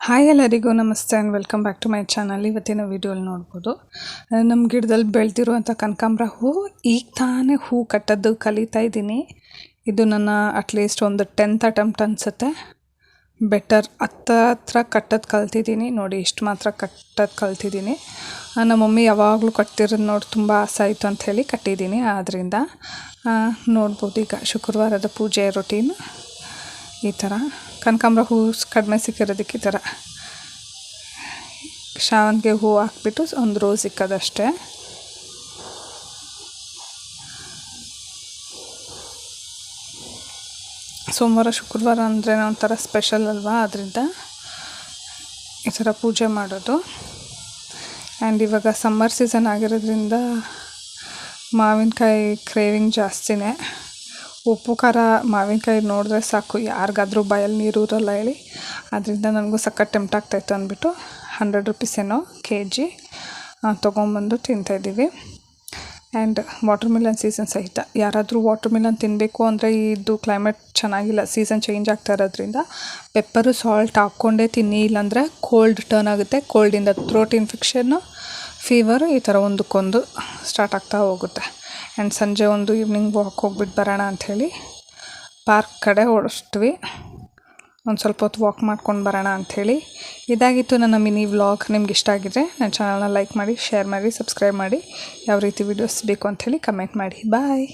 Hi ಎಲ್ಲರಿಗೂ ನಮಸ್ತೆ and welcome back to my channel. ಇವತ್ತಿನ ವೀಡಿಯೋಲಿ ನೋಡ್ಬೋದು ನಮ್ಮ ಗಿಡದಲ್ಲಿ ಬೆಳೆದಿರುವಂಥ ಕನಕಾಂಬರ ಹೂವು ಈಗ ತಾನೇ ಹೂ ಕಟ್ಟೋದು ಕಲಿತಾ ಇದ್ದೀನಿ. ಇದು ನನ್ನ ಅಟ್ಲೀಸ್ಟ್ ಒಂದು 10th ಅಟೆಂಪ್ಟ್ ಅನಿಸುತ್ತೆ. ಬೆಟರ್ ಹತ್ರ ಕಟ್ಟೋದು ಕಲ್ತಿದ್ದೀನಿ ನೋಡಿ, ಇಷ್ಟು ಮಾತ್ರ ಕಟ್ಟೋದು ಕಲ್ತಿದ್ದೀನಿ. ನಮ್ಮ ಮಮ್ಮಿ ಯಾವಾಗಲೂ ಕಟ್ತಿರೋದು ನೋಡಿ ತುಂಬ ಆಸೆ ಆಯಿತು ಅಂಥೇಳಿ ಕಟ್ಟಿದ್ದೀನಿ. ಆದ್ದರಿಂದ ನೋಡ್ಬೋದು ಈಗ ಶುಕ್ರವಾರದ ಪೂಜೆ ರೊಟೀನ್ ಈ ಥರ. ಕನಕಾಂಬರ ಹೂವು ಕಡಿಮೆ ಸಿಕ್ಕಿರೋದಕ್ಕೆ ಈ ಥರ ಶಾವಂತಿಗೆ ಹೂವು ಹಾಕ್ಬಿಟ್ಟು ಒಂದು ರೋಸ್ ಇಕ್ಕೋದಷ್ಟೇ. ಸೋಮವಾರ ಶುಕ್ರವಾರ ಅಂದರೆ ಒಂಥರ ಸ್ಪೆಷಲ್ ಅಲ್ವಾ, ಅದರಿಂದ ಈ ಥರ ಪೂಜೆ ಮಾಡೋದು. ಆ್ಯಂಡ್ ಇವಾಗ ಸಮ್ಮರ್ ಸೀಸನ್ ಆಗಿರೋದ್ರಿಂದ ಮಾವಿನಕಾಯಿ ಕ್ರೇವಿಂಗ್ ಜಾಸ್ತಿನೇ. ಉಪ್ಪು ಖಾರ ಮಾವಿನಕಾಯಿ ನೋಡಿದ್ರೆ ಸಾಕು, ಯಾರಿಗಾದ್ರೂ ಬಾಯಲ್ಲಿ ನೀರು ಇರಲ್ಲ ಹೇಳಿ. ಅದರಿಂದ ನನಗೂ ಸಖತ್ ಟೆಂಪ್ಟ್ ಆಗ್ತಾಯಿತ್ತು ಅಂದ್ಬಿಟ್ಟು 100 ರೂಪೀಸ್ ಏನೋ kg ತೊಗೊಂಬಂದು ತಿಂತಾಯಿದ್ದೀವಿ. ಆ್ಯಂಡ್ ವಾಟರ್ ಮಿಲನ್ ಸೀಸನ್ ಸಹಿತ ಯಾರಾದರೂ ವಾಟರ್ ಮಿಲನ್ ತಿನ್ನಬೇಕು ಅಂದರೆ ಇದು ಕ್ಲೈಮೇಟ್ ಚೆನ್ನಾಗಿಲ್ಲ, ಸೀಸನ್ ಚೇಂಜ್ ಆಗ್ತಾ ಇರೋದ್ರಿಂದ ಪೆಪ್ಪರು ಸಾಲ್ಟ್ ಹಾಕ್ಕೊಂಡೇ ತಿನ್ನಿ, ಇಲ್ಲಾಂದರೆ ಕೋಲ್ಡ್ ಟರ್ನ್ ಆಗುತ್ತೆ. ಕೋಲ್ಡಿಂದ ಥ್ರೋಟ್ ಇನ್ಫೆಕ್ಷನ್ನು, ಫೀವರು ಈ ಥರ ಒಂದಕ್ಕೊಂದು ಸ್ಟಾರ್ಟ್ ಆಗ್ತಾ ಹೋಗುತ್ತೆ. ಆ್ಯಂಡ್ ಸಂಜೆ ಒಂದು ಈವ್ನಿಂಗ್ ವಾಕ್ ಹೋಗ್ಬಿಟ್ಟು ಬರೋಣ ಅಂಥೇಳಿ ಪಾರ್ಕ್ ಕಡೆ ಓಡಿಸ್ತೀವಿ. ಒಂದು ಸ್ವಲ್ಪ ಹೊತ್ತು ವಾಕ್ ಮಾಡ್ಕೊಂಡು ಬರೋಣ ಅಂಥೇಳಿ. ಇದಾಗಿತ್ತು ನನ್ನ ಮಿನಿ ವ್ಲಾಗ್. ನಿಮ್ಗೆ ಇಷ್ಟ ಆಗಿದ್ರೆ ನನ್ನ ಚಾನಲ್ನ ಲೈಕ್ ಮಾಡಿ, ಶೇರ್ ಮಾಡಿ, ಸಬ್ಸ್ಕ್ರೈಬ್ ಮಾಡಿ. ಯಾವ ರೀತಿ ವೀಡಿಯೋಸ್ ಬೇಕು ಅಂಥೇಳಿ ಕಮೆಂಟ್ ಮಾಡಿ. ಬಾಯ್.